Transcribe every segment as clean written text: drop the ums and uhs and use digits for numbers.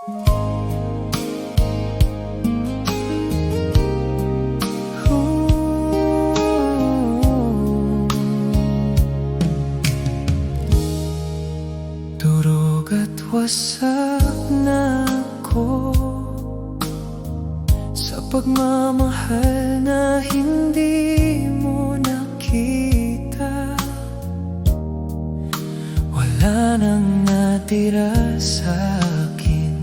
Durog at wasak na ako sa pagmamahal na hindi mo nakita. Wala nang natira sa akin,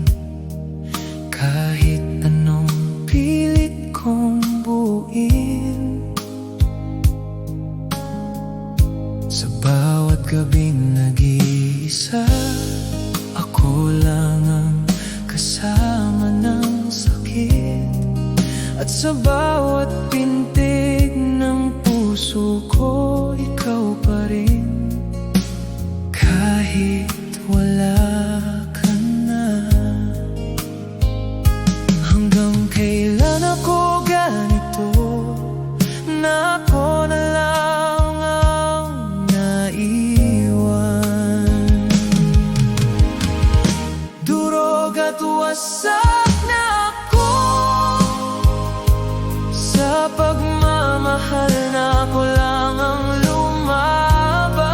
kahit anong pilit kong buuin. Sa bawat gabing nag-iisa, ako lang ang kasama ng sakit. At sa bawat pintig ng puso ko, ikaw pa rin. Kahit wala ka na, hanggang kailan ako ganito, na ako na lang ang naiwan. Durog at wasak na ako sa pagmamahal, na ako lang ang lumaban.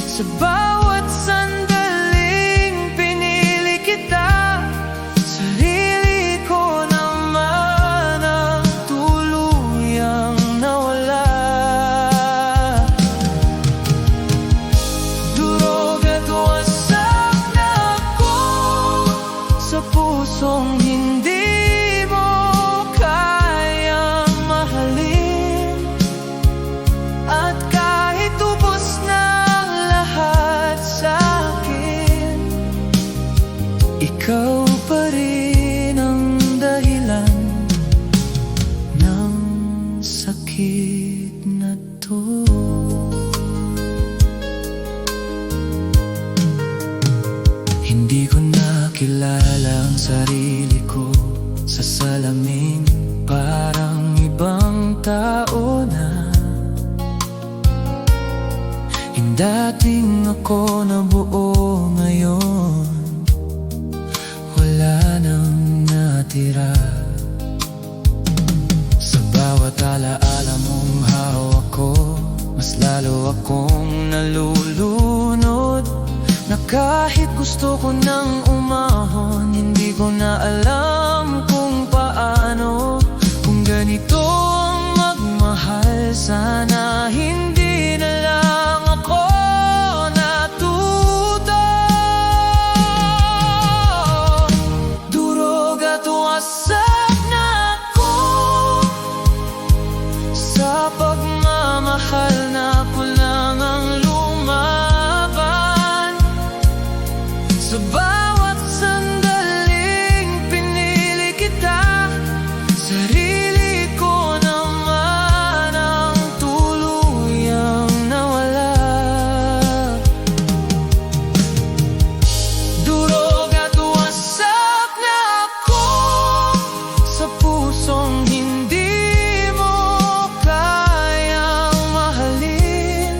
Sa bawat sandaling pinili kita, sarili ko naman ang tuluyang nawala. Durog at wasak na ako sa pusong hindi mo kayang mahalin. At kahit ubos na ikaw pa rin ang dahilan ng sakit na to. Hindi ko nakilala ang sarili ko sa salamin, parang ibang tao na. Yung dating ako na buo, ngayon wala nang natira. Sa bawat alaala mong hawak ko, mas lalo akong nalulunod. Na kahit gusto ko nang umahon, hindi ko na alam kung paano. Kung ganito ang magmahal, sana hindi na lang ako natuto. Durog at wasak na ako sa pagmamahal, na ako lang ang lumaban. Sa bawat sandaling pinili kita, sarili ko naman ang tuluyang nawala. Durog at wasak na ako sa pusong hindi mo kayang mahalin.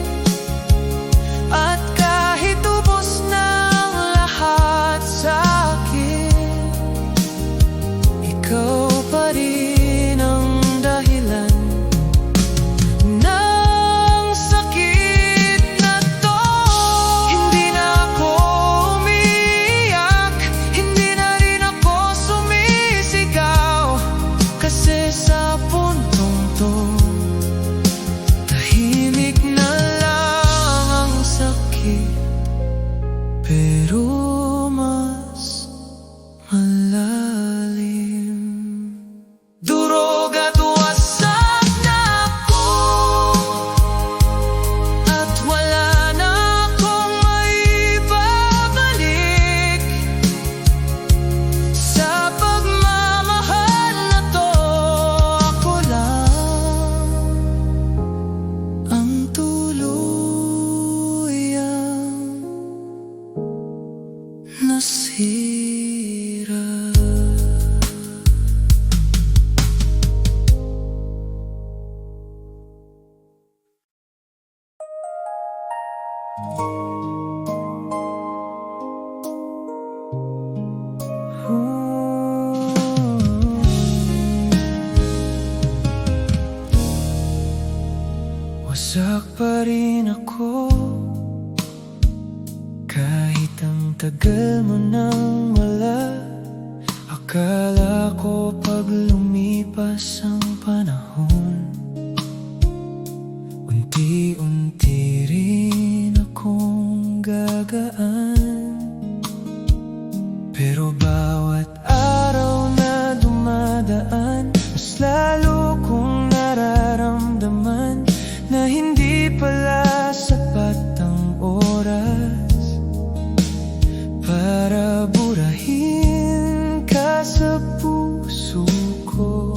At kahit ubos ng lahat sa akin, ikaw pa rin ang dahilan ng sakit na to. Hindi na ako umiiyak, hindi na rin ako sumisigaw, kasi sa puntong to, tahimik na lang ang sakit, pero mas malalim. Durog at wasak na ako, at wala na akong maibabalik. Sa pagmamahal na to, ako lang ang tuluyang tagal mo nang wala. Akala ko pag lumipas ang panahon, unti-unti rin akong gagaan. Pero bawat araw na dumadaan, mas lalo kong nararamdaman na hindi pala sapat ang oras para burahin ka sa puso ko.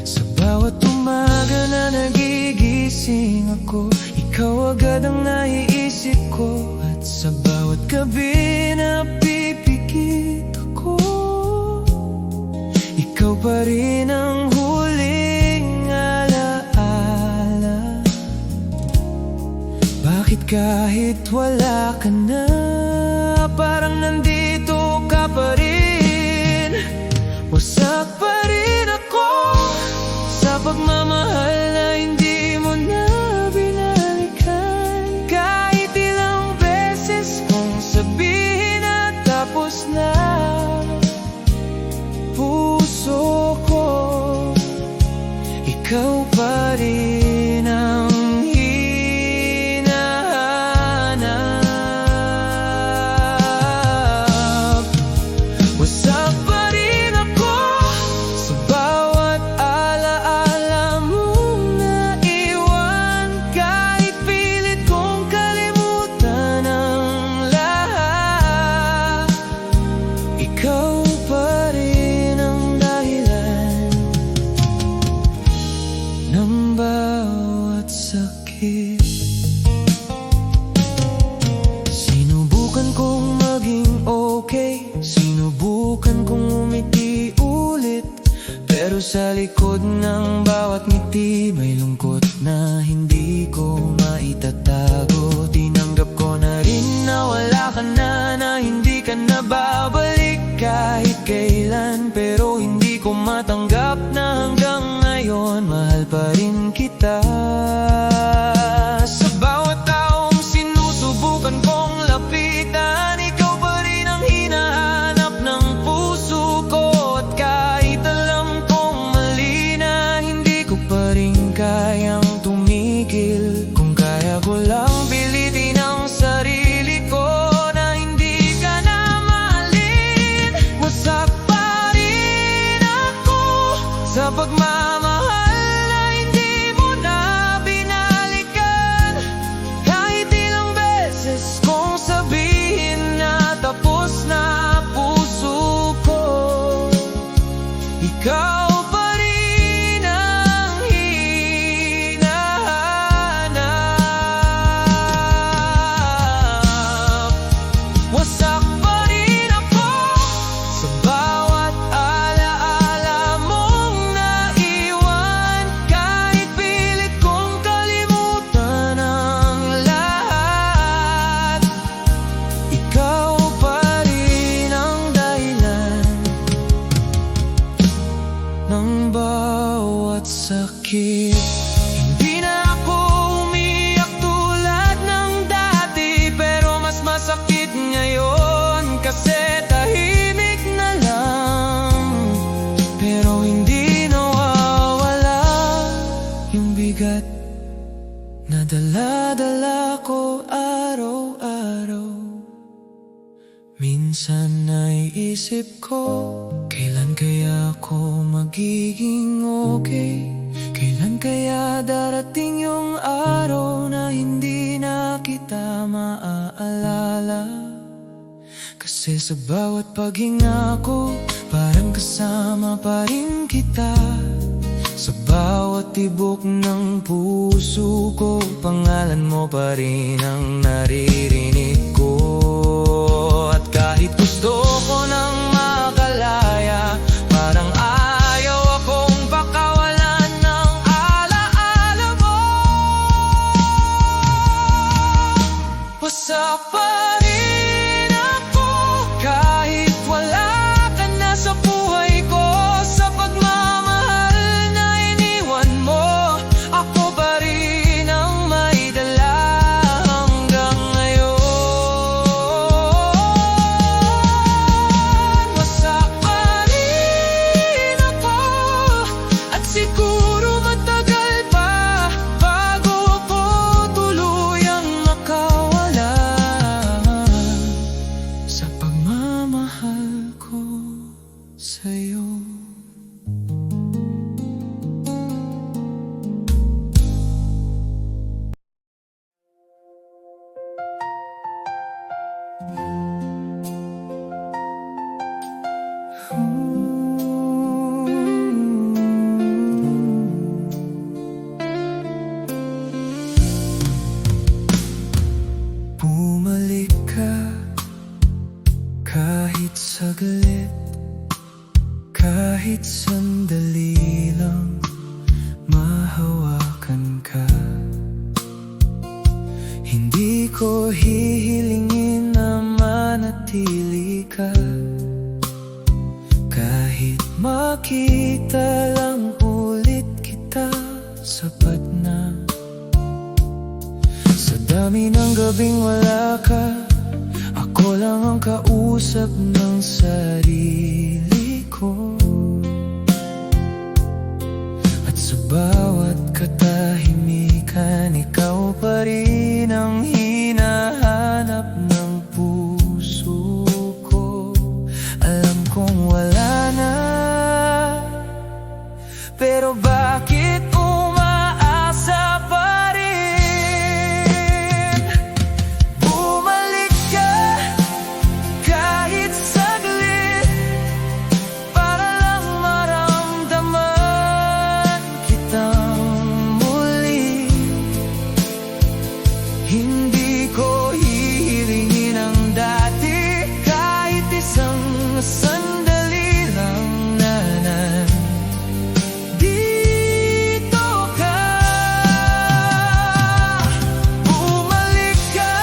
Sa bawat umaga na nagigising ako, ikaw agad ang naiisip ko. At sa bawat gabi na pipikit ako, ikaw pa rin ang huling alaala. Bakit kahit wala ka na, parang nandito ka pa rin? Wasak pa rin ako sa pagmamahal na hindi mo na binalikan. Kahit ilang beses kong sabihin na tapos na, puso ko, ikaw pa rin ang hinahanap. Wasak pa rin ako sa bawat alaala mong naiwan. Kahit pilit kong kalimutan ang lahat, ikaw pa rin ang dahilan ng bawat sakit. Sinubukan kong maging okay, sinubukan kong umiti ulit, pero sa likod ng bawat ngiti may lungkot na hindi ko maitatago. Tinanggap ko na rin na wala ka na hindi ka na babalik kahit kailan. Pero hindi ko matanggap na hanggang ngayon mahal pa rin kita. Sa bawat taong sinusubukan kong lapitan, ikaw pa rin ang hinahanap ng puso ko. At kahit alam kong mali na, hindi ko pa rin kayang tumigil. Kung kaya ko lang pilitin ang sarili ko na hindi ka na mahalin. Wasak pa rin ako sa pagmamahal na hindi mo na binalikan. Kahit ilang beses kong sabihin na tapos na, puso ko, ikaw pa rin ang hinahanap. Wasak pa rin ako sa bawat alaala mong naiwan. Kahit pilit kong kalimutan ang lahat, ikaw pa rin ang dahilan ng bawat sakit. Hindi na ako umiyak tulad ng dati, pero mas masakit ngayon kasi tahimik na lang. Pero hindi nawawala yung bigat na dala-dala ko araw-araw. Minsan naiisip ko, kailan kaya ako magiging okay? Kailan kaya darating yung araw na hindi na kita maaalala? Kasi sa bawat paghinga ko, parang kasama pa rin kita. Sa bawat tibok ng puso ko, pangalan mo pa rin ang naririnig ko. At kahit gusto ko nang makalaya, parang ayaw akong pakawalan ng alaala mo. Wasak pa rin ako kahit wala ka na sa buhay ko. Sa pagmamahal na iniwan mo, ako pa rin ang may dala hanggang ngayon. Bumalik ka kahit saglit, kahit sandali lang, mahawakan ka. Hindi ko hihilingin na manatili ka, kahit makita lang ulit kita, sapat na. Sa dami ng gabing wala ka, ako lang ang kausap ng sarili ko. At sa bawat katahimikan, ikaw pa rin ang hinahanap ng puso ko. Alam kong wala na, pero bakit umaasa pa rin? Bumalik ka kahit saglit, para lang maramdaman kitang muli. Hindi ko hihilingin ang dati, kahit isang sandali lang na nandito ka. Bumalik ka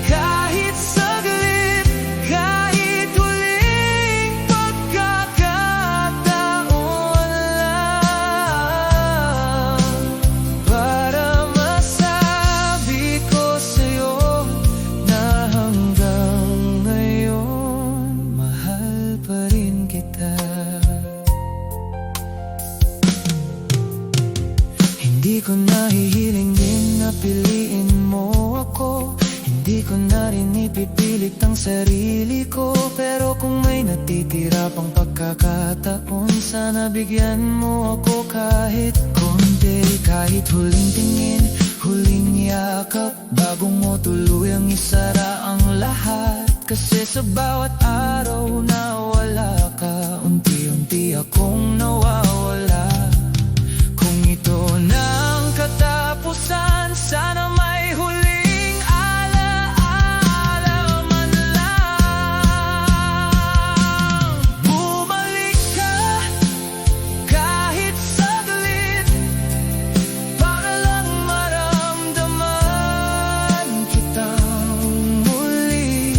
kahit saglit, kahit huling pagkakataon lang, para masabi ko sa'yo na hanggang ngayon mahal pa rin kita. Hindi ko nahihiling din na piliin mo ako, hindi ko na rin ipipilit ang sarili ko. Pero kung may natitira pang pagkakataon, sana bigyan mo ako kahit konti, kahit huling tingin, huling yakap, bago mo tuluyang isara ang lahat. Kasi sa bawat araw na wala ka, unti-unti akong nawawala. Kung ito na ang katapusan, sana may huling alaala man lang. Bumalik ka kahit saglit, para lang maramdaman kitang muli.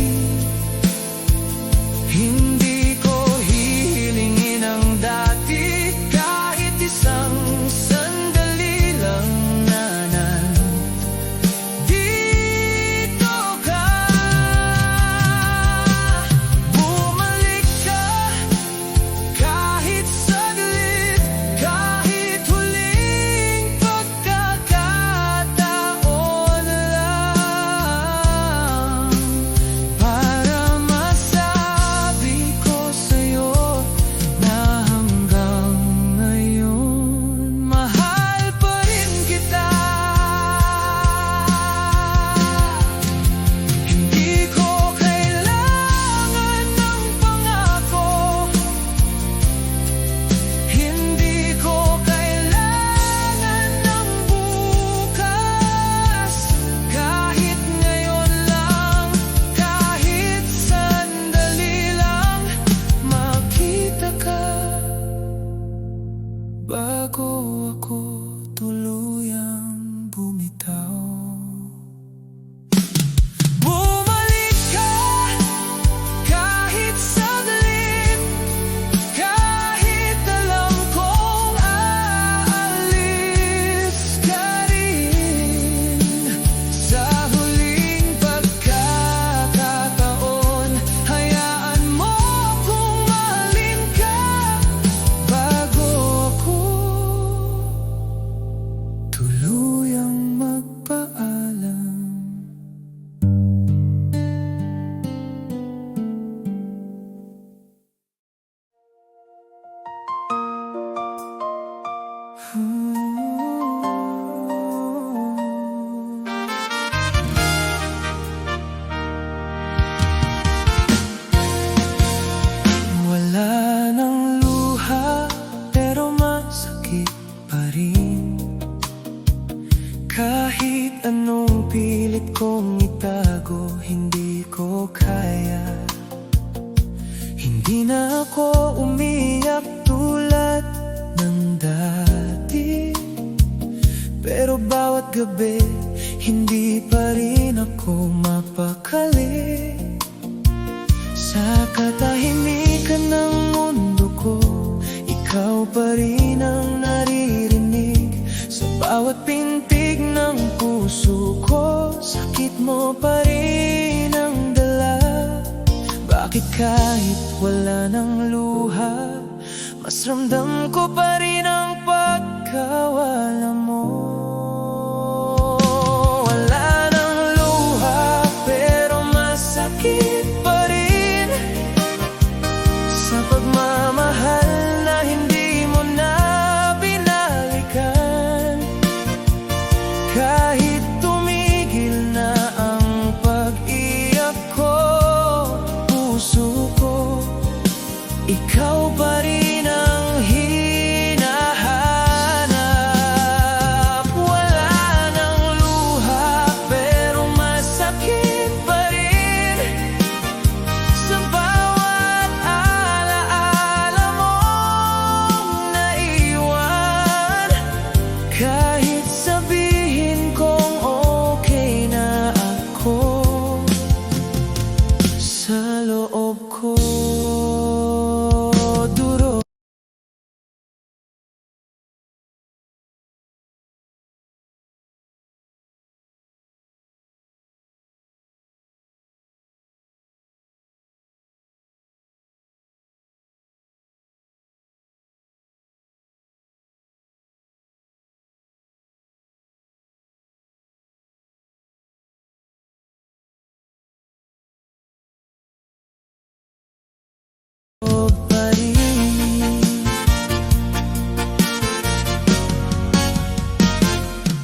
Hindi ko hihilingin ang dati, kahit isang sandali lang na nandito ka. Bumalik ka kahit saglit, kahit huling pagkakataon lang, para masabi ko sa'yo na hanggang ngayon mahal pa rin kita. Hindi ko kailangan ng pangako, hindi ko kailangan ng bukas. Kahit ngayon lang, kahit sandali lang, makita ka, bago ako tuluyang bumitaw. Bumalik ka kahit saglit, kahit alam kong aalis ka rin. Sa huling pagkakataon, hayaan mo kung mahalin ka, bago ako tuluyang magpaalam. Wala nang luha, pero masakit pa rin. Kahit anong pilit kong gabi, hindi pa rin ako mapakali. Sa katahimikan ng mundo ko, ikaw pa rin ang naririnig. Sa bawat pintig ng puso ko, sakit mo pa rin ang dala. Bakit kahit wala ng luha, mas ramdam ko pa rin ang pagkawala mo. Wala ng luha, pero masakit pa rin sa pagmamahal na hindi mo na binalikan. Kahit tumigil na ang pag-iyak ko, puso ko, ikaw pa rin ang hinahanap. Wala ng luha, pero masakit pa rin sa bawat alaala mong naiwan. Kahit sabihin kong okay na ako, sa loob ko duro.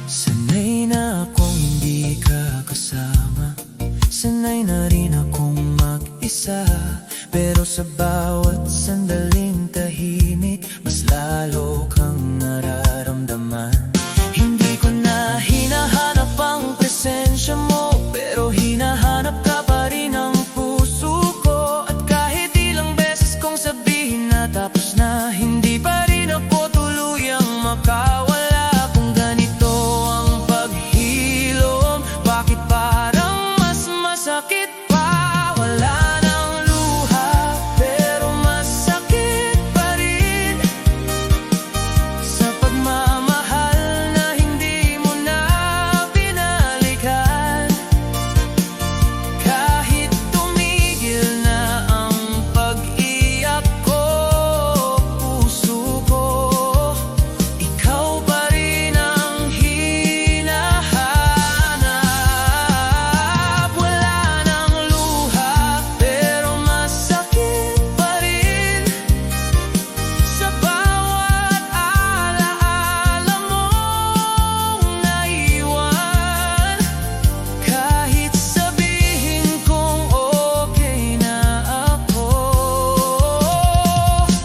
Sanay na akong hindi ka kasama, sanay na rin akong mag-isa. Pero sa bawat sandaling tahimik, mas lalo kang nararamdaman. Hindi ko na hinahanap ang presensya mo, pero hinahanap ka pa rin ang puso ko. At kahit ilang beses kong sabihin na tapos na, hindi pa rin ako tuluyang makawala. Kung ganito ang paghilom, bakit parang mas masakit pa? Wala ng luha, pero masakit pa rin sa pagmamahal na hindi mo na binalikan. Kahit tumigil na ang pag-iyak ko, puso ko, ikaw pa rin ang hinahanap. Wala ng luha, pero masakit pa rin sa bawat alaala mong naiwan. Kahit sabihin kong okay na ako,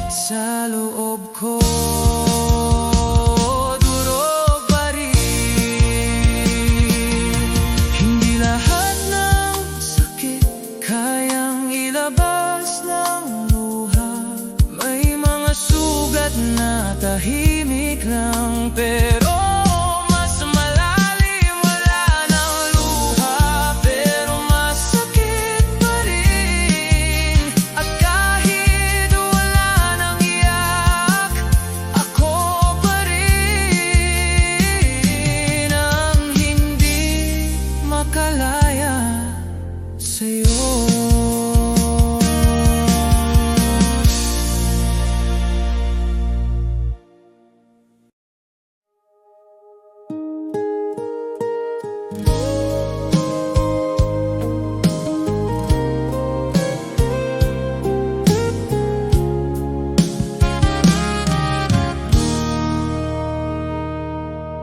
sa loob ko durog pa rin. Hindi lahat ng sakit kayang ilabas ng luha. May mga sugat na tahimik lang, pero mas malalim. Wala ng luha, pero masakit pa rin. At kahit wala nang iyak, ako pa rin ang hindi makalaya sa'yo.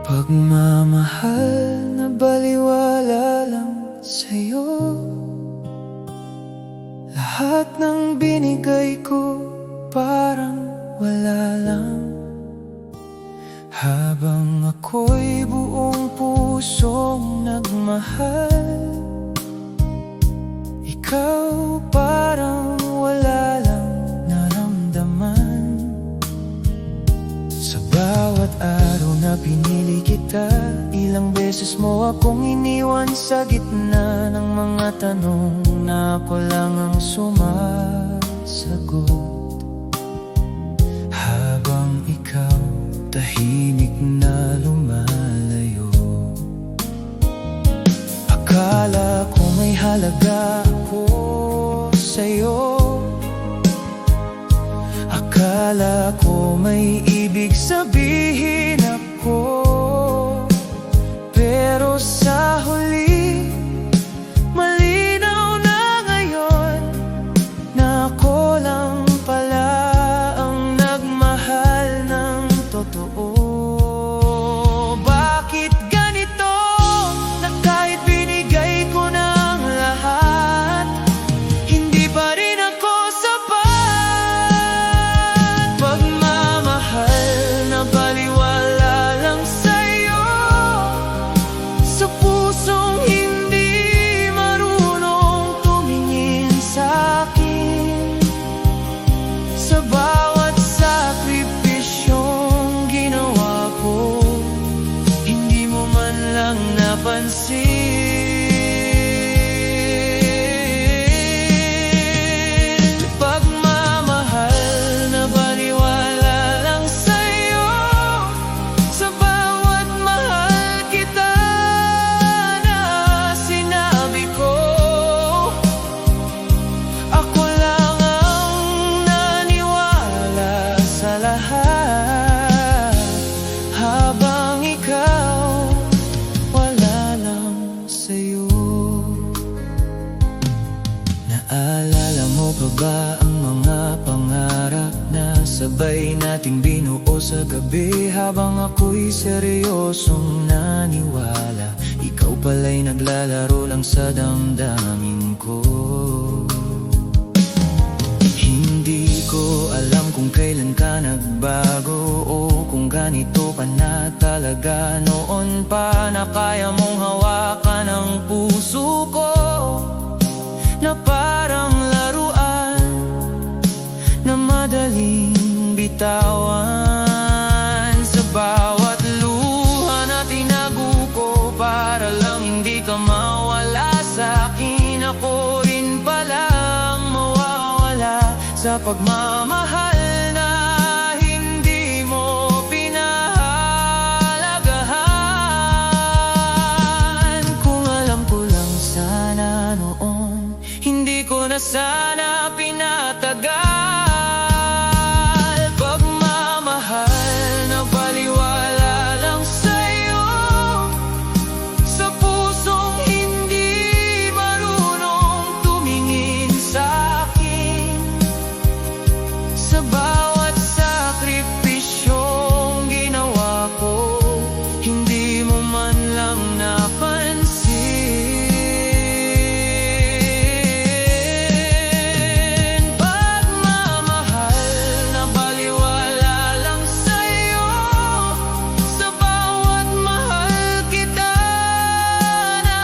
Pagmamahal na baliwala lang sa'yo, lahat ng binigay ko parang wala lang. Habang ako'y buong pusong nagmahal, ikaw parang wala lang naramdaman. Sa bawat araw na na pinili kita. Ilang beses mo akong iniwan sa gitna ng mga tanong na ako lang ang sumasagot. Habang ikaw tahimik na lumalayo, akala ko may halaga ako sa'yo. Akala ko may ibig sabihin ako, pero sa huli malinaw na ngayon na ako lang pala ang nagmahal ng totoo. Bakit ganito na kahit binigay ko ng lahat, hindi pa rin ako sapat? Pagmamahal na baliwala lang sa'yo, sa pusong hindi marunong tumingin sa'kin. Sa bawat sakripisyong ginawa ko, hindi mo man lang napansin. Pagmamahal na baliwala lang sa'yo, sa bawat mahal kita na sinabi ko, ako lang ang naniwala sa lahat. Habang ikaw wala lang sa'yo. Naalala mo pa ba ang mga pangarap na sabay nating binuo sa gabi? Habang ako'y seryosong naniwala, ikaw pala'y naglalaro lang sa damdamin ko. Hindi ko alam kung kailan ka nagbago o kung ganito ka na talaga. Noon pa na kaya mong hawakan ang puso ko, na parang laruan na madaling bitawan. Sa bawat luha na tinago ko para lang hindi ka mawala sa'kin, ako rin palang mawawala sa pagmamahal na hindi mo pinahalagahan. Kung alam ko lang sana noon, hindi ko na sana pinatagal. Pagmamahal na baliwala lang sa'yo, sa pusong hindi marunong tumingin sa'kin. Sa bawat sakripisyong ginawa ko, hindi mo man lang napansin. Pagmamahal na baliwala lang sa'yo, sa bawat mahal kita na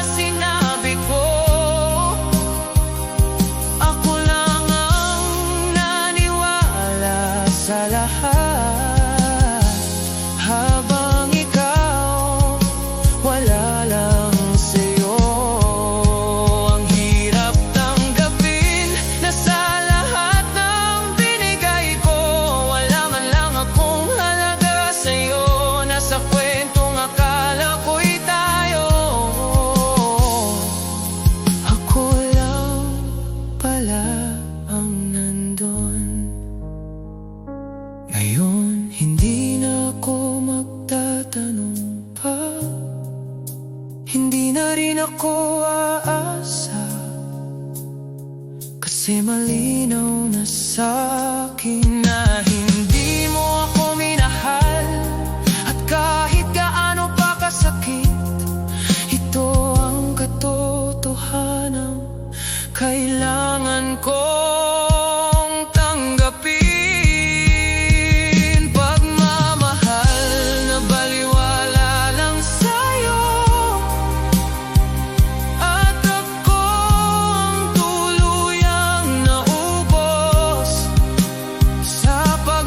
sinabi ko, ako lang ang naniwala sa lahat. Habang ikaw wala lang sa'yo. Ang hirap tanggapin na sa lahat ng binigay ko, wala man lang akong halaga sa'yo. Nasa kwentong akala ko'y tayo, ako lang pala ang nandun. Ngayon hindi na ako magtatanong pa, hindi na rin ako aasa, kasi malinaw na sa'kin na hindi mo ako minahal. At kahit gaano pa kasakit, ito ang katotohanan kailangan kong tanggapin. Pagmamahal na baliwala lang sa'yo, at ako ang tuluyang naubos sa pag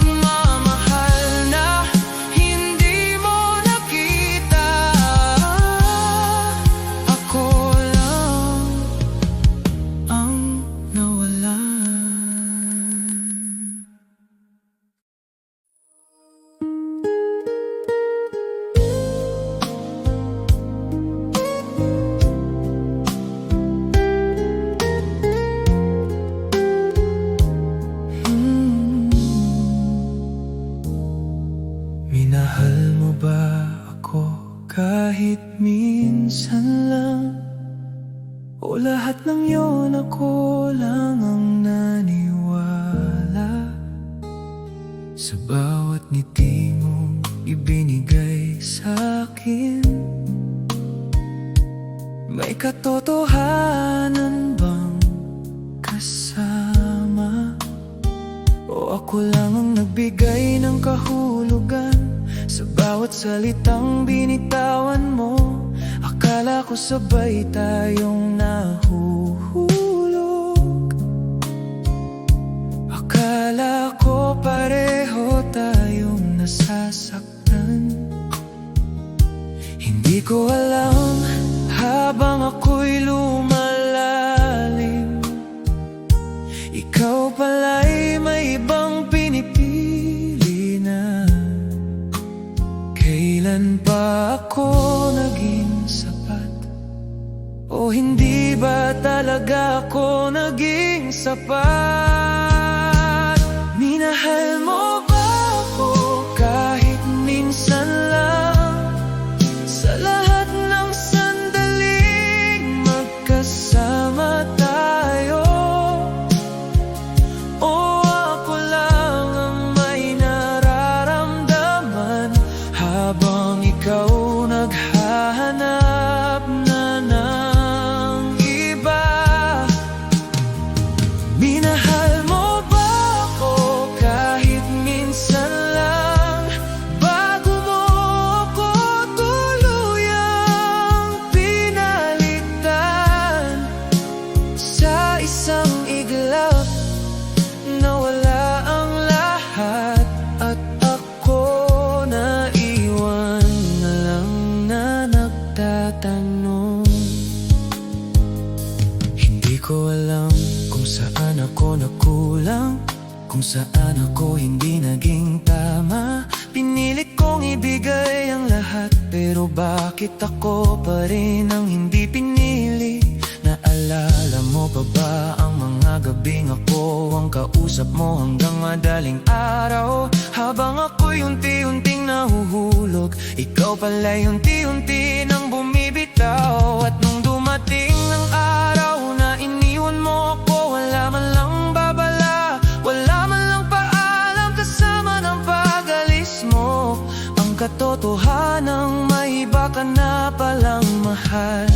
O lahat ng yon ako lang ang naniwala sa bawat ngiti mong ibinigay sa'kin? May katotohanan bang kasama? O ako lang ang nagbigay ng kahulugan sa bawat salitang binitawan mo? Akala ko sabay tayong nahuhulog. Akala ko pareho tayong nasasaktan. Hindi ko alam habang ako'y lumalalim, ikaw pala'y may ibang pinipili na. Kailan pa ako naging sapat? O hindi ba talaga ako naging sapat? Minahal mo ba ako kahit minsan lang? Sa lahat ng sandaling magkasama tayo? O ako lang ang may nararamdaman habang ikaw naghahanap na ng iba? Minahal mo ba ako kahit minsan lang, bago mo ako tuluyang pinalitan? Sa isang iglap nawala ang lahat at ako naiwan na lang na nagtatanong. Hindi ko alam kung saan ako nakulang, kung saan ako hindi naging tama. Pinilit kong ibigay ang lahat, pero bakit ako pa rin ang hindi pinili? Naalala mo pa ba ang mga gabing ako ang kausap mo hanggang madaling araw? Habang ako'y unti-unting nahuhulog, ikaw pala'y unti-unti nang bumibitaw. At nung dumating ang araw na iniwan mo ako, wala man lang babala, wala man lang paalam, kasama ng pag-alis mo. Ang katotohanang may iba ka na palang mahal.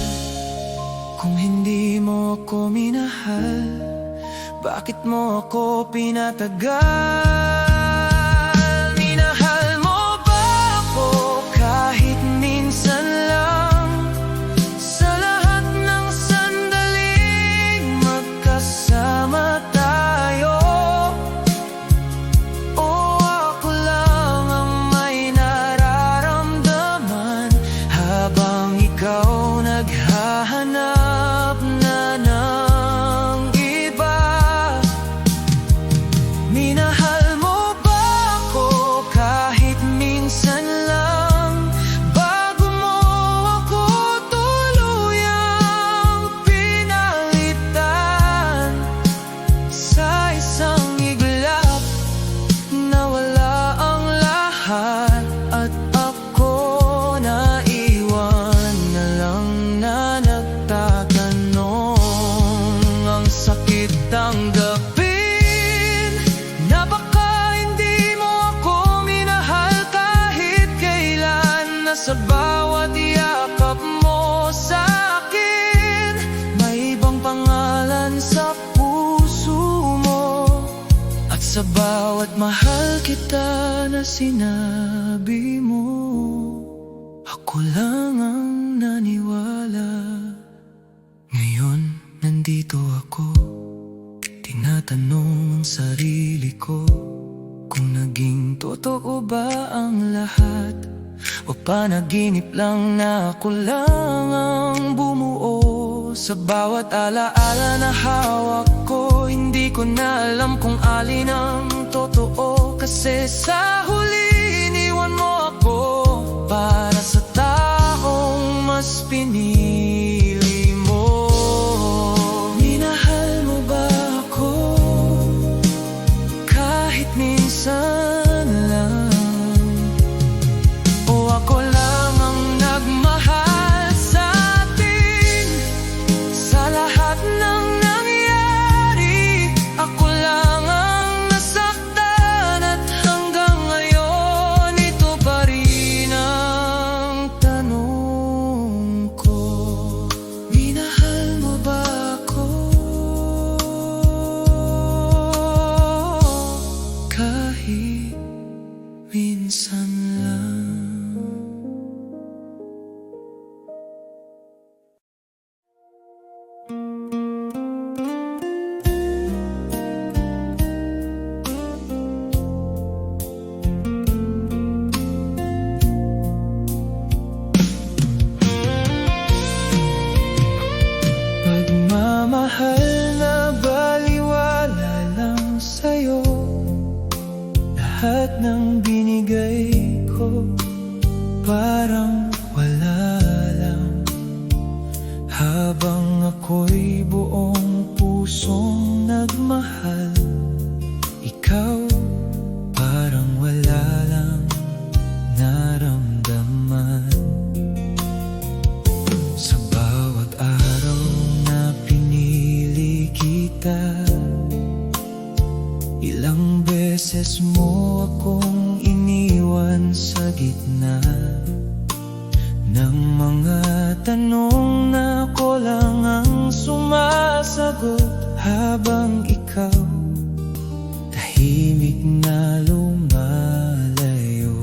Kung hindi mo ako minahal, bakit mo ako pinatagal? Minahal mo ba ako kahit minsan lang? Sa lahat ng sandaling magkasama tayo? O ako lang ang may nararamdaman habang ikaw naghahanap na ng iba? Minahal mo ba ako kahit minsan lang, bago mo ako tuluyang pinalitan? Sa isang iglap nawala ang lahat at ako naiwan na lang na nagtatanong. Ang sakit tanggapin na baka hindi mo ako minahal kahit kailan. Na sa bawat yakap mo sa akin, may ibang pangalan sa puso mo. At sa bawat mahal kita na sinabi mo, ako lang ang naniwala. Ngayon nandito ako, tinatanong ang sarili ko kung naging totoo ba ang lahat, o panaginip lang na ako lang ang bumuo. Sa bawat alaala na hawak ko, hindi ko na alam kung alin ang totoo. Kasi sa huli iniwan mo ako para sa taong mas pinili mo. Minahal mo ba ako kahit minsan lang? O ako lang ang nagmahal sa atin? Sa lahat Pagmamahal na baliwala lang sa'yo, lahat ng binigay ko parang wala lang. Habang ako'y buong pusong nagmahal, ikaw parang wala lang naramdaman. Sa bawat araw na pinili kita, ilang beses mo akong iniwan sa gitna ng mga tanong na ako lang ang sumasagot, habang ikaw tahimik na lumalayo.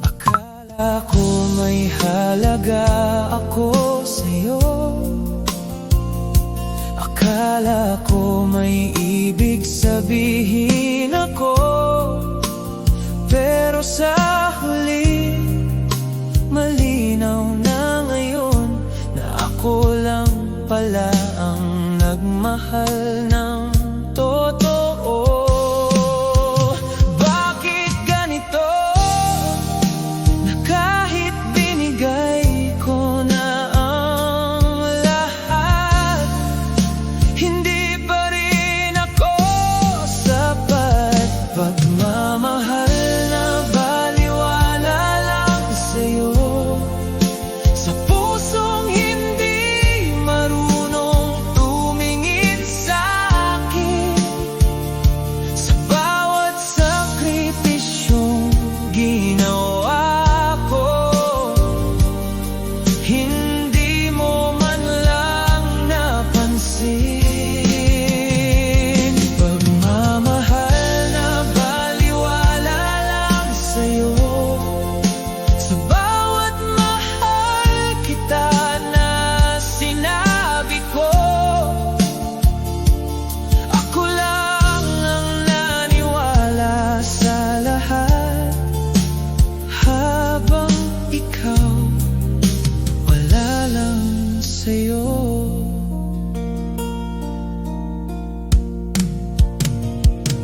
Akala ko may halaga ako sa'yo, akala ko may ibig sabihin ako, pero sa huli malinaw na ngayon na ako lang pala ang nagmahal ng totoo. Bakit ganito na kahit binigay ko na ang lahat, hindi pa rin ako sapat? Pagmamahal na baliwala lang sa'yo, sa pusong hindi marunong tumingin sa'kin, sa bawat sakripisyong ginawa ko, hindi mo man lang napansin. Pagmamahal na baliwala lang sa'yo, sa bawat mahal kita na sinabi ko, ako lang ang naniwala sa lahat, habang ikaw wala lang sa'yo.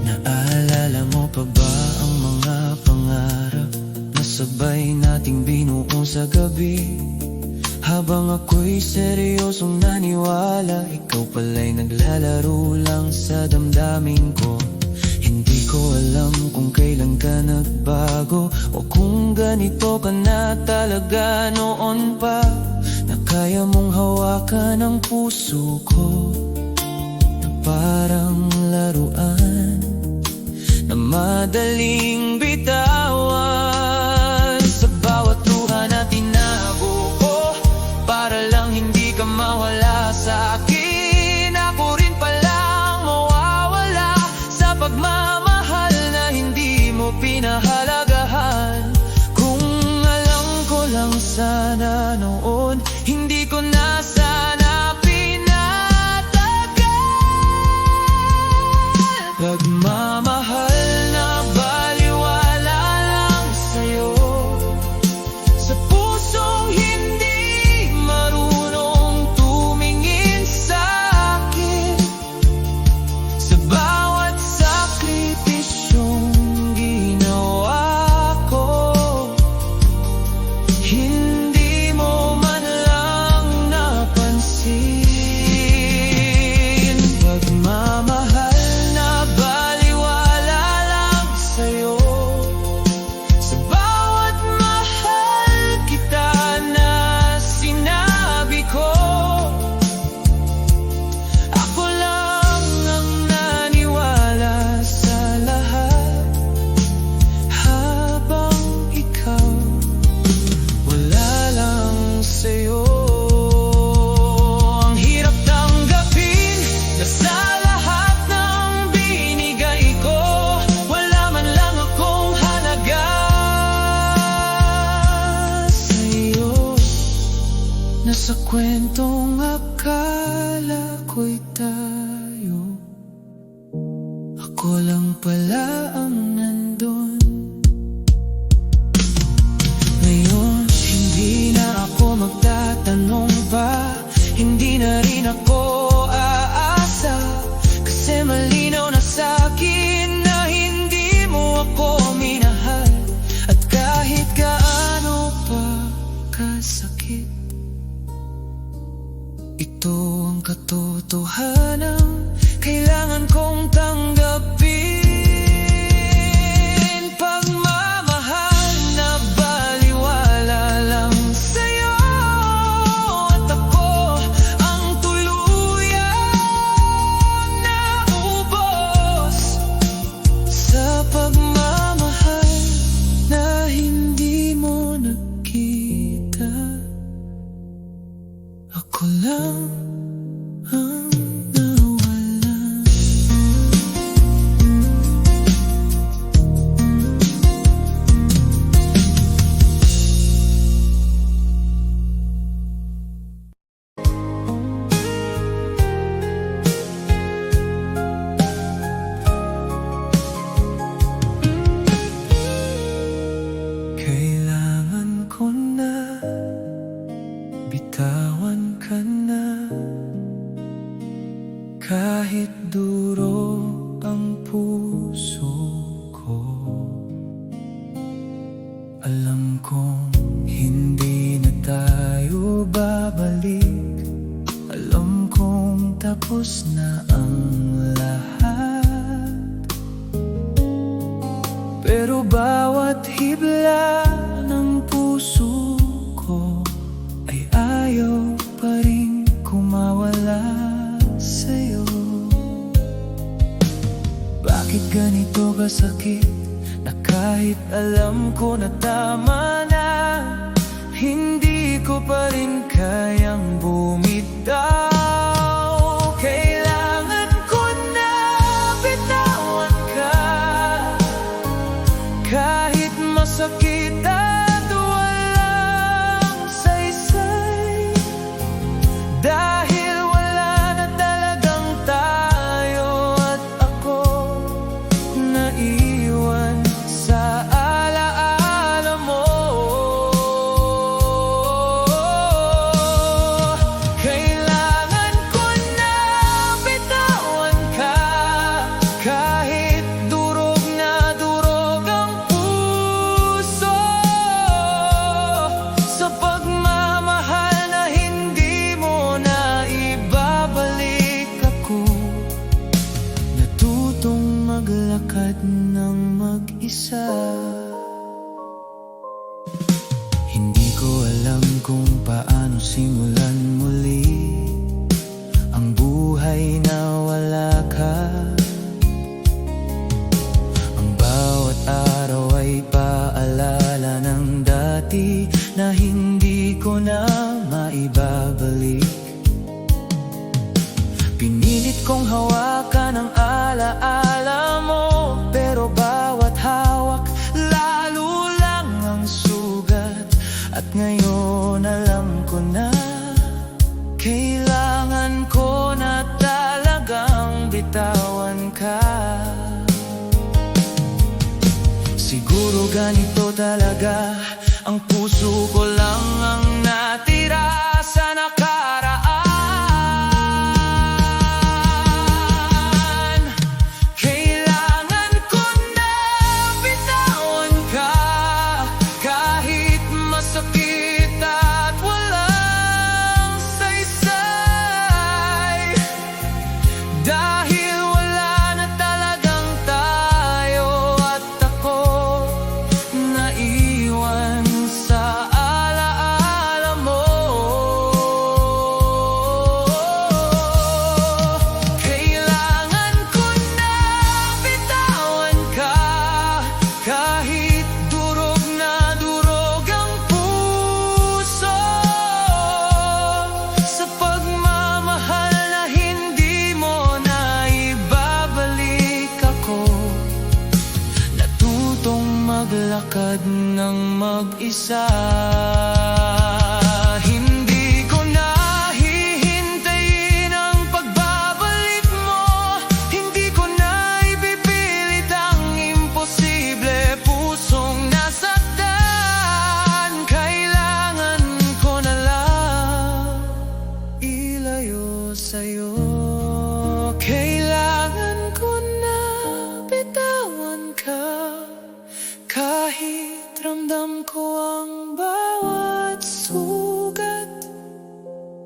Naalala mo pa ba ang mga pangarap na sabay nating binuo sa gabi? Habang ako'y seryosong naniwala, ikaw pala'y naglalaro lang sa damdamin ko. Hindi ko alam kung kailan ka nagbago, o kung ganito ka na talaga noon pa, na kaya mong hawakan ang puso ko na parang laruan na madaling bitawan. Sa bawat luha na tinago ko para lang hindi ka mawala sa akin, ako rin palang mawawala sa pagmamahal na hindi mo pinahalagahan. Kung alam ko lang sana noon, hindi ko na sana pinatagal. Pagmamahal na baliwala na sa kwentong akala ko'y tayo, ako lang pala ang nandun. Ngayon, hindi na ako magtatanong pa, hindi na rin ako aasa, kasi malinaw na sa'kin na hindi mo ako minahal. At kahit gaano pa kasakit, ito ang katotohanan kailangan kong tanggapin. Pagmamahal na baliwala lang sa'yo, at ako ang tuluyang naubos sa pagmamahal na hindi mo nakita. Ako lang ang nawalan. Kailangan ko na bitawan ka na, kahit duro ang puso ko. Alam kong hindi na tayo babalik, alam kong tapos na ang lahat, pero bawat hibla ng puso ko ay ayaw pa rin kumawala sa'yo. Bakit ganito kasakit na kahit alam ko na tama na, hindi ko pa rin kayang bumitaw. Kailangan ko na bitawan ka, kahit masakit at walang saysay, dahil wala na talagang tayo, at ako naiwan sa alaala mo. Kailangan ko na bitawan ka, kahit durog na durog ang puso sa pagmamahal na hindi mo na ibabalik. Ako natutong maglakad ng mag-isa. Hindi ko alam kung paano simulan muli ang buhay na wala ka. Ang bawat araw ay paalala ng dati na hindi ko na maibabalik. Pinilit kong hawakan ang alaala mo, pero bawat hawak lalo lang ang sugat. At ngayon alam ko na kailangan ko na talagang bitawan ka. Siguro ganito talaga, ang puso ko lang ang natira sa nakaraan. Kailangan ko na bitawan ka, kahit masakit at walang saysay, dahil wala na talagang tayo, at ako naiwan sa alaala mo. Kailangan ko na bitawan ka, kahit durog na durog ang puso sa pagmamahal na hindi mo na ibabalik. Ako natutong maglakad ng mag-isa. Hindi ko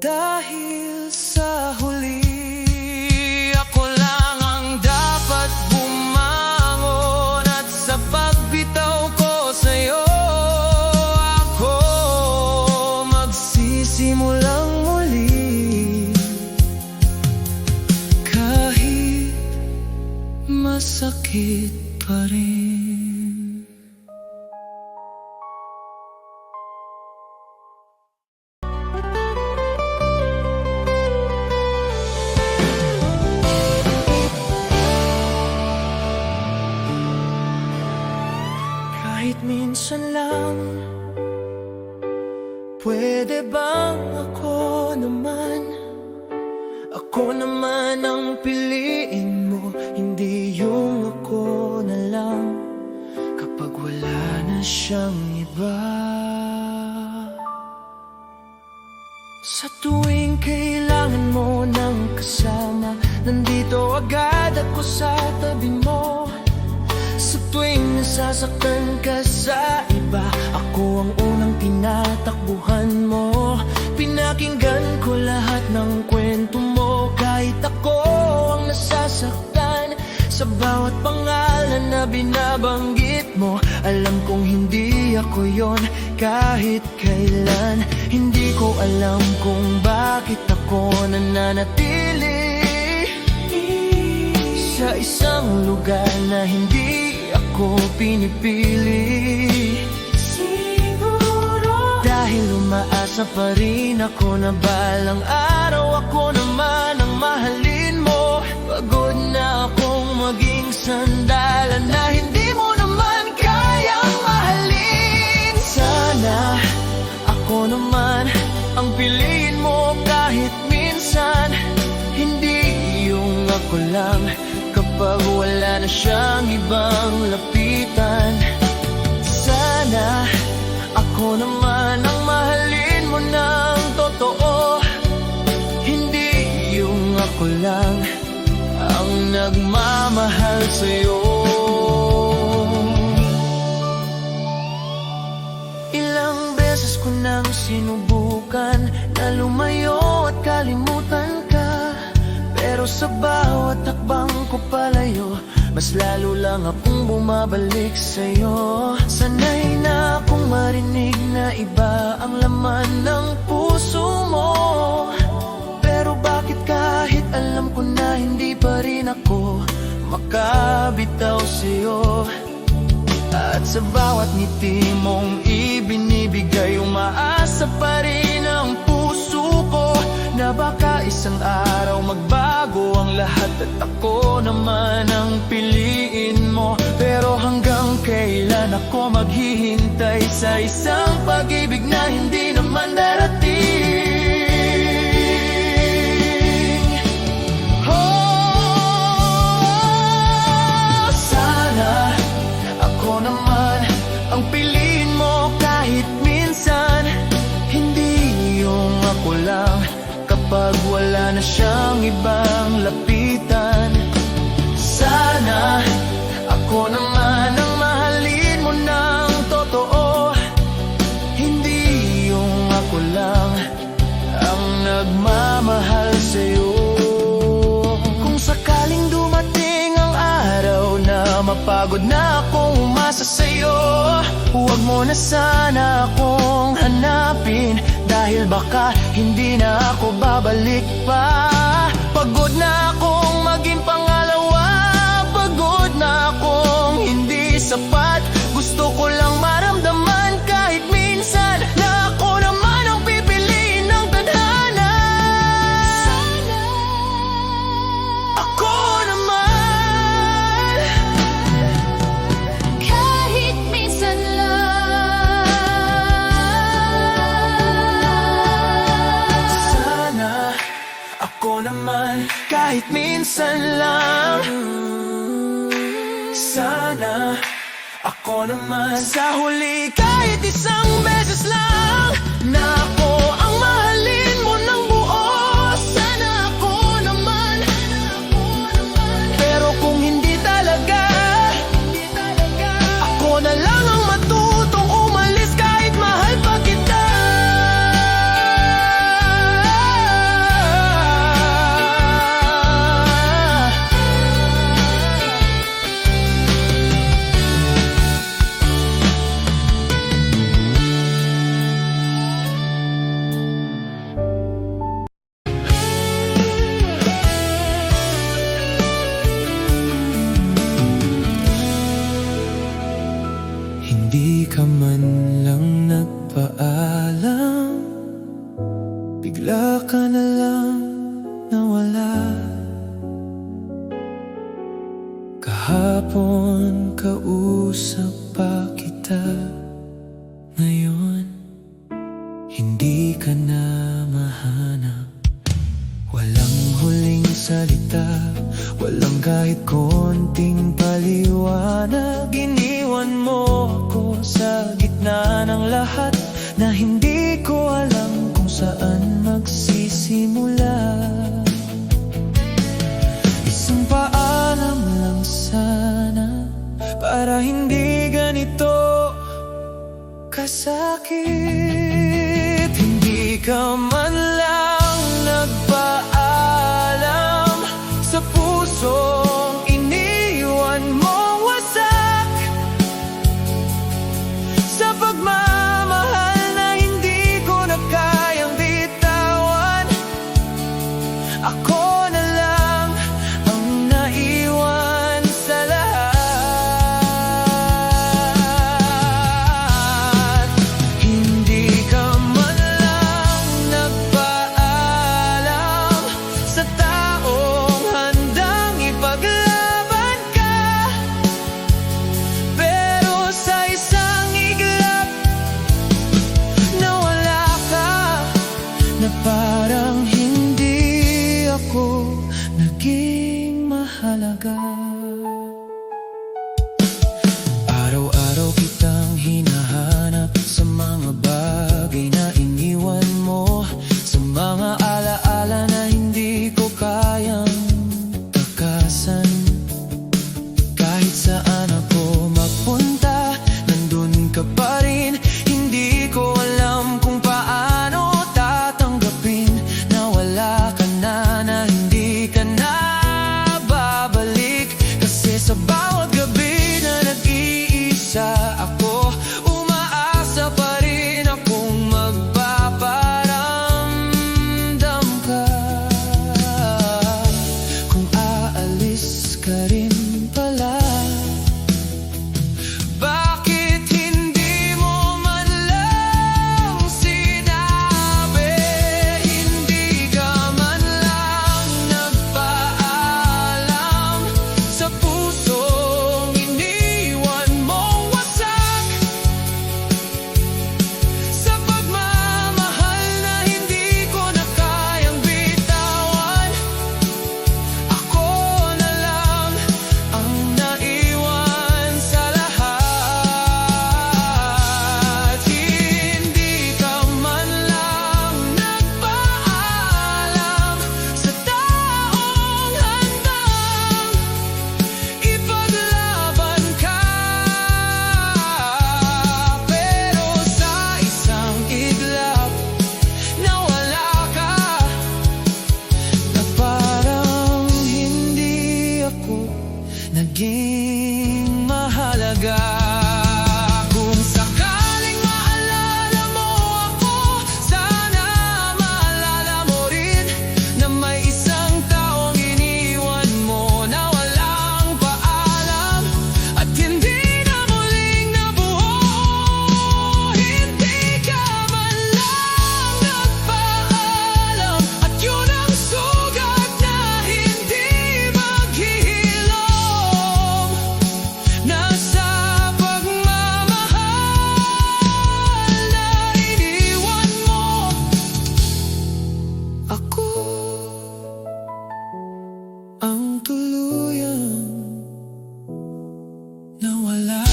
Dahil sa huli, ako lang ang dapat bumangon. At sa pagbitaw ko sa'yo, ako magsisimulang muli. Kahit masakit pa rin. Kahit minsan lang, pwede bang ako naman ang piliin mo, hindi yung ako na lang kapag wala na siyang iba. Sa tuwing kailangan mo ng kasama, nandito agad ako sa tabi mo. Sa tuwing nasasaktan ka sa iba, ako ang unang tinatakbuhan mo. Pinakinggan ko lahat ng kwento mo, kahit ako ang nasasaktan. Sa bawat pangalan na binabanggit mo, alam kong hindi ako yon kahit kailan. Hindi ko alam kung bakit ako nananatili sa isang lugar na hindi ako pinipili. Siguro dahil umaasa pa rin ako na balang araw ako naman ang mahalin mo. Pagod na akong maging sandalan na hindi mo naman kayang mahalin. Sana ako naman ang piliin mo kahit minsan, hindi yung ako lang kapag wala na siyang ibang lapitan. Sana ako naman ang mahalin mo ng totoo, hindi yung ako lang ang nagmamahal sa'yo. Ilang beses ko nang sinubukan na lumayo at kalimutan ka, pero sa bawat takbang ko palayo, mas lalo lang akong bumabalik sa'yo. Sanay na akong marinig na iba ang laman ng puso mo, pero bakit kahit alam ko na hindi pa rin ako makabitaw sa'yo? At sa bawat ngiti mong ibinibigay, umaasa pa rin ang puso ko na baka isang araw magbago ang lahat at ako naman ang piliin mo. Pero hanggang kailan ako maghihintay sa isang pag-ibig na hindi naman darating? Oh, sana ako naman ang piliin mo kahit minsan, hindi yung ako lang kapag wala na siyang ibang lapitan. Sana ako naman ang mahalin mo ng totoo, hindi yung ako lang ang nagmamahal sa'yo. Kung sakaling dumating ang araw na mapagod na akong umasa sa'yo, huwag mo na sana akong hanapin, dahil baka hindi na ako babalik pa. Pagod na akong maging pangalawa, pagod na akong hindi sapat. Gusto ko lang maramdaman kahit minsan na ako naman ang pipiliin ng tadhana. Sana ako naman kahit minsan lang. Sana ako naman kahit minsan lang. Sana ako naman sa huli kahit isang beses lang na ako ang mahalin mo ng buo. Sana ako naman, pero kung hindi talaga, ako na lang ang matutong umalis kahit mahal pa kita. bigla ka na lang nawala. Kahapon kausap pa kita, ngayon hindi ka na mahanap. Walang huling salita, walang kahit konting paliwanag. Iniwan mo ako sa gitna ng lahat, na hindi ko alam kung saan magsisimula. Isang paalam lang sana, para hindi ganito kasakit. Hindi ka man lang nagpaalam sa pusong iniwan mong wasak, sa pagmamahal na hindi ko na kayang bitawan. Ako na lang ang naiwan sa lahat. Hindi ka man lang nagpaalam sa taong handang ipaglaban ka, pero sa isang iglap nawala ka, na parang hindi ako naging mahalaga. Araw-araw kitang hinahanap sa mga bagay na iniwan mo, sa mga alaala na hindi ko kayang takasan. Kahit saan ako magpunta, nandun ka pa rin. Hindi ko alam kung paano tatanggapin na wala ka na hindi ka na babalik. Kasi sa bawat gabi na nag-iisa ako, umaasa pa rin akong magpaparamdam ka. Kung aalis ka rin pala, bakit hindi mo man lang sinabi? Hindi ka man lang nagpaalam sa pusong iniwan mong wasak, sa pagmamahal na hindi ko na kayang bitawan. Ako na lang ang naiwan sa lahat. Hindi ka man lang nagpaalam sa taong handang ipaglaban ka, pero sa isang iglap nawala ka, na parang hindi ako naging mahalaga. Kung sakaling maalala mo ako, sana maalala mo rin na may isang taong iniwan mo na walang paalam, at hindi na muling nabuo. Hindi ka man lang nagpaalam, at yun ang sugat na hindi maghihilom. Nasa pagmamahal na iniwan mo ako, ang tuluyang nawala.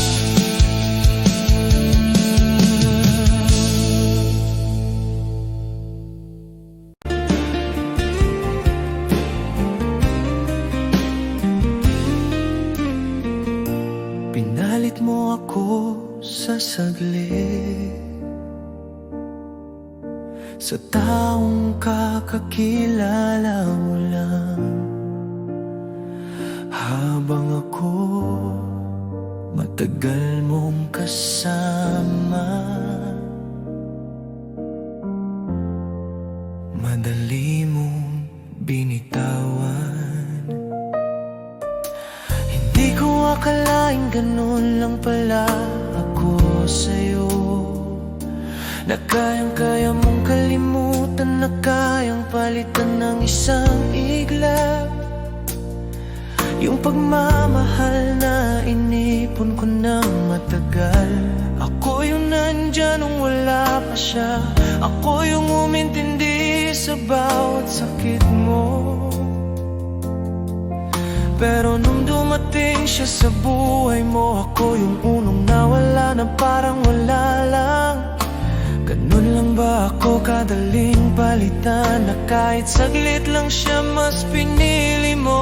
Pinalit mo ako sa saglit, sa taong kakakilala mo lang, habang ako matagal mong kasama. Madali mong binitawan. Hindi ko akalaing ganun lang pala ako sa'yo, na kayang-kaya mong kalimutan kalimutan na kayang palitan ng isang iglap. Yung pagmamahal na inipon ko ng matagal. Ako yung nandyan nung wala pa siya. Ako yung umintindi sa bawat sakit mo. Pero nung dumating siya sa buhay mo, ako yung unong nawala na parang wala lang. Ganun lang ba ako kadaling palitan, na kahit saglit lang siya mas pinili mo?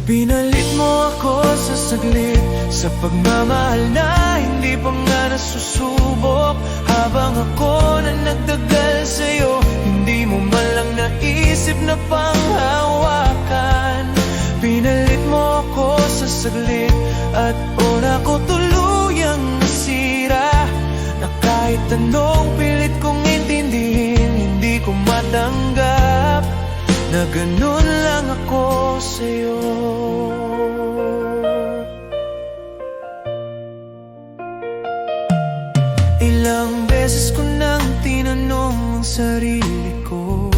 Pinalit mo ako sa saglit, sa pagmamahal na hindi pa nga nasusubok. Habang ako na nagtagal sa'yo, hindi mo man lang naisip na panghawakan. Pinalit mo ako sa saglit, at una ko tuluyang nasira. Na kahit anong pilit kong intindihin, hindi ko matanggap na ganun lang ako sa'yo. Ilang beses ko nang tinanong ang sarili ko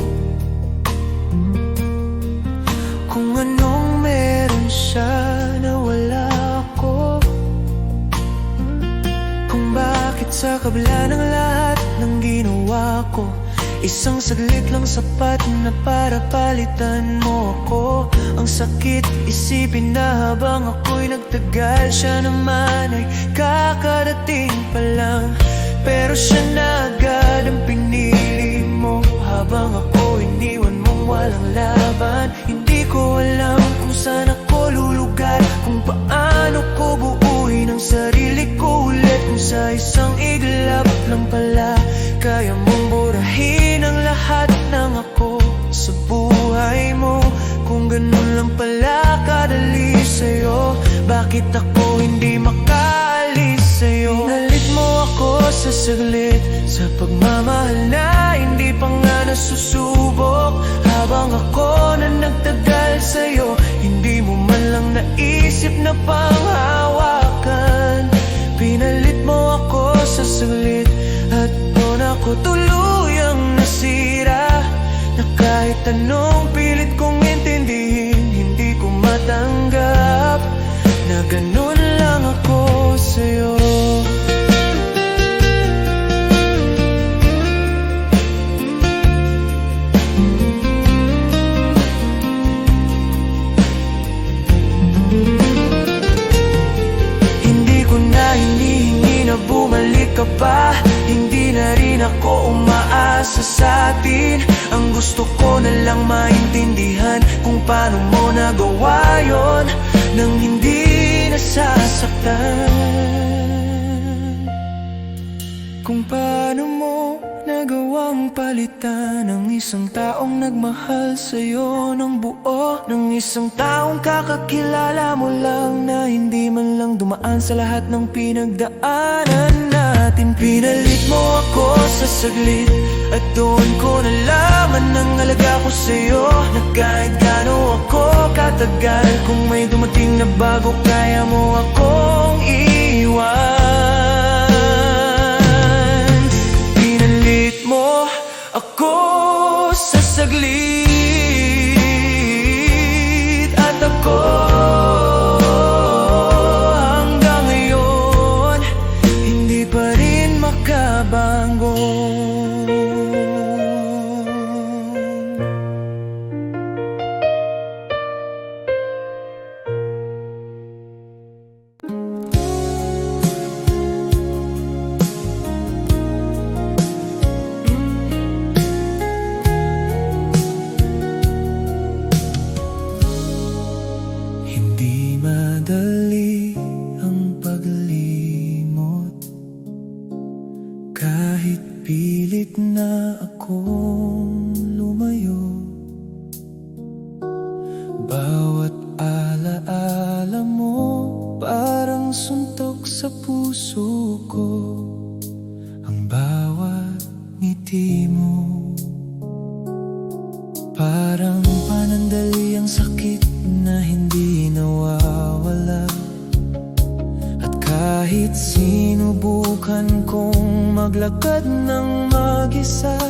kung anong meron siya na wala ako. Kung bakit sa kabila ng lahat ng ginawa ko, isang saglit lang sapat na para palitan mo ako. Ang sakit isipin na habang ako'y nagtagal, siya naman ay kakarating pa lang. Pero siya na agad ang pinili mo, habang ako iniwan mong walang laban. Hindi ko alam kung saan ako lulugar, kung paano ko buuin ang sarili ko ulit. Kung sa isang iglap lang pala kaya mong burahin ang lahat ng ako sa buhay mo. Kung ganun lang pala kadali sa'yo, bakit ako hindi makaalis sa'yo? Pinalit mo ako sa saglit, sa pagmamahal na hindi pa nga nasusubok. Habang ako na nagtagal sa'yo, hindi mo man lang naisip na panghawakan. Pinalit mo ako sa saglit, at doon ako tuluyang nasira. Na kahit anong pilit kong intindihin, hindi ko matanggap na ganun lang ako sa'yo. Hindi ko na hinihingi na bumalik ka pa, hindi na rin ako umaasa sa atin. Ang gusto ko na lang maintindihan kung paano mo nagawa yon nang hindi nasasaktan. Kung paano mo nagawang palitan ang isang taong nagmahal sa'yo ng buo, ng isang taong kakakilala mo lang, na hindi man lang dumaan sa lahat ng pinagdaanan natin. Pinalit mo ako sa saglit, at doon ko nalaman ang halaga ko sa'yo. Na kahit gaano ako katagal, kung may dumating na bago, kaya mo akong iwan. Pinalit mo ako sa saglit, at ako hanggang ngayon hindi pa rin makabangon. Hindi madali ang paglimot, kahit pilit na akong lumayo. Bawat alaala mo parang suntok sa puso ko, ang bawat ngiti mo parang panandali ang sakit na hindi nawawala. At kahit Kahit sinubukan kong maglakad ng mag-isa,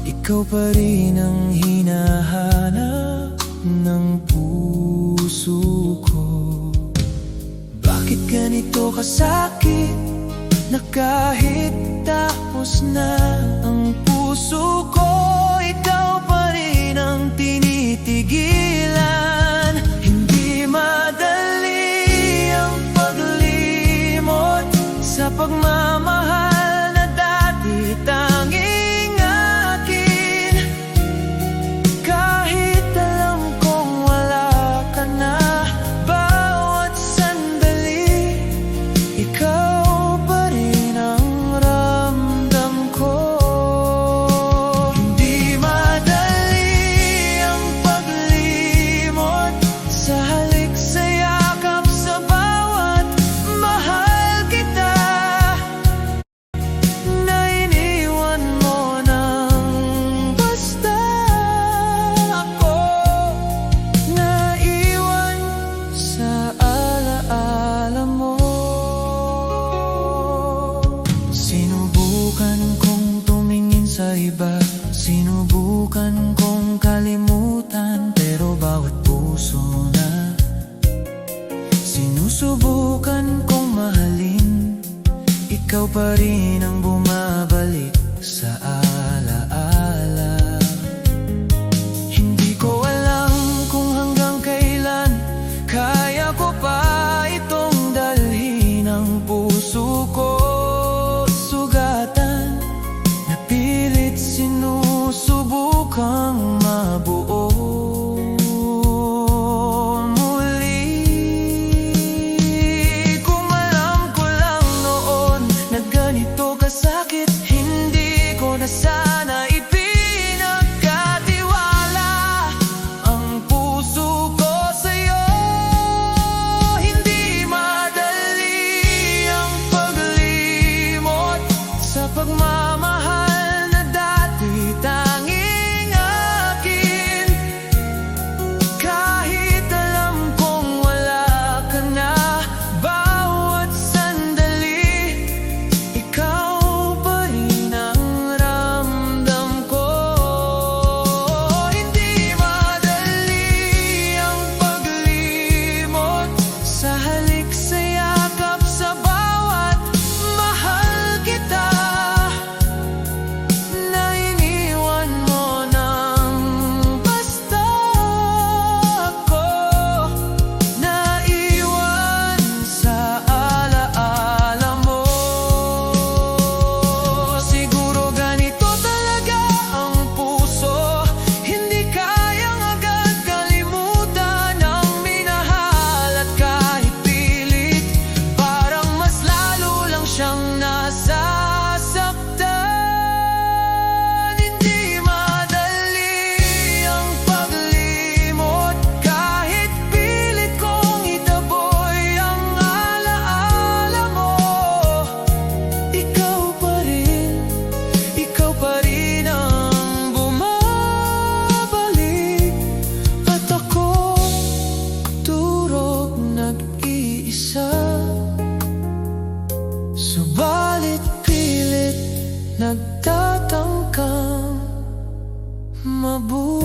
ikaw pa rin ang hinahanap ng puso ko. Bakit ganito kasakit na kahit tapos na ang puso ko, ikaw pa rin ang tinitigilan? Hindi madali ang paglimot sa pagmamahal na dati tanging akin. Kahit alam kong wala ka na, bawat sandali, ikaw pa rin ang ramdam ko. Hindi madali ang paglimot sa halik sa yakap, sa bawat mahal kita na iniwan mo nang basta ako, naiwan sa alaala mo. Sinubukan kong tumingin sa iba, sinubukan kong kalimutan, pero bawat puso na sinusubukan kong mahalin, ikaw pa rin ang bumabalik sa alaala. Hindi ko alam kung hanggang kailan kaya ko pa itong dalhin ang puso ko. Sugatan, napilit sinusubukang mabuo muli. Kung alam ko lang noon na ganito kasakit, hindi ko na sana ipinagkatiwala ang puso ko sa'yo. Hindi madali ang paglimot sa pagmamahal na dati tanging akin. Kahit alam kong wala ka na, bawat sandali, ikaw pa rin ang ramdam ko. Hindi madali ang paglimot sa halik sa yakap, sa bawat mahal kita na iniwan mo nang basta ako, naiwan sa alaala mo. Siguro ganito talaga ang puso, hindi kayang agad kalimutan ang minahal, at kahit pilit, parang mas lalo lang siyang nasasaktan. Hindi madali ang paglimot, kahit pilit kong itaboy ang alaala mo. Ikaw pa rin ang bumabalik, at ako turog nag-iisa. Subalit pilit nagtatangkang mabuti.